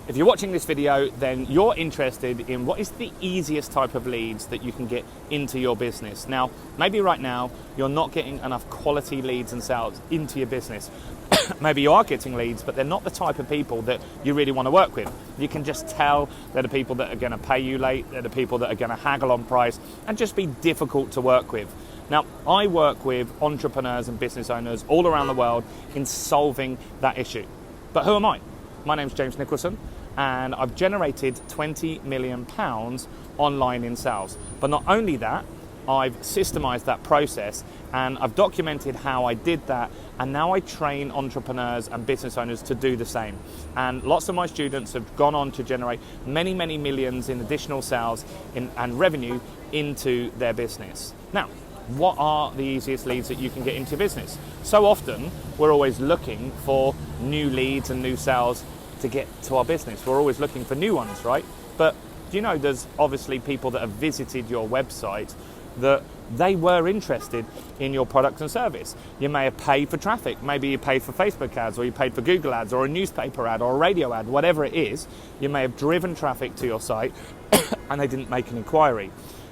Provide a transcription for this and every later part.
If you're watching this video, then you're interested in what is the easiest type of leads that you can get into your business. Now, maybe right now you're not getting enough quality leads and sales into your business. Maybe you are getting leads, but they're not the type of people that you really want to work with. You can just tell they're the people that are going to pay you late, they're the people that are going to haggle on price and just be difficult to work with. Now, I work with entrepreneurs and business owners all around the world in solving that issue. But who am I? My name's James Nicholson, and I've generated £20 million online in sales. But not only that, I've systemized that process and I've documented how I did that, and now I train entrepreneurs and business owners to do the same. And lots of my students have gone on to generate many, many millions in additional sales and revenue into their business. Now, what are the easiest leads that you can get into business? So often we're always looking for new leads and new sales to get to our business. We're always looking for new ones, right? But do you know there's obviously people that have visited your website that they were interested in your product and service. You may have paid for traffic. Maybe you paid for Facebook ads, or you paid for Google ads, or a newspaper ad, or a radio ad, whatever it is. You may have driven traffic to your site and they didn't make an inquiry.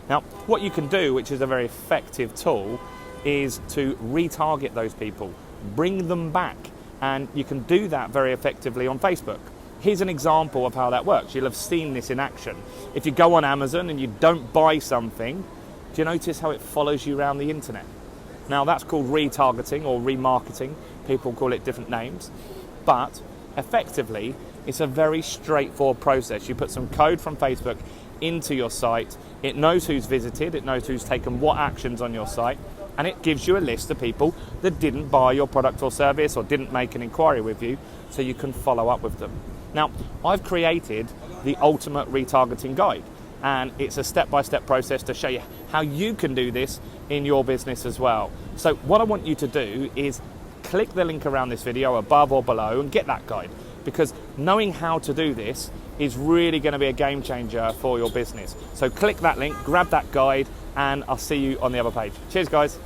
Now, what you can do, which is a very effective tool, is to retarget those people, bring them back, and you can do that very effectively on Facebook. Here's an example of how that works. You'll have seen this in action. If you go on Amazon and you don't buy something, do you notice how it follows you around the internet? Now, that's called retargeting or remarketing. People call it different names. But effectively, it's a very straightforward process. You put some code from Facebook into your site. It knows who's visited. It knows who's taken what actions on your site. And it gives you a list of people that didn't buy your product or service or didn't make an inquiry with you, so you can follow up with them. Now, I've created the ultimate retargeting guide, and it's a step-by-step process to show you how you can do this in your business as well. So what I want you to do is click the link around this video above or below and get that guide, because knowing how to do this is really going to be a game changer for your business. So click that link, grab that guide, and I'll see you on the other page. Cheers, guys.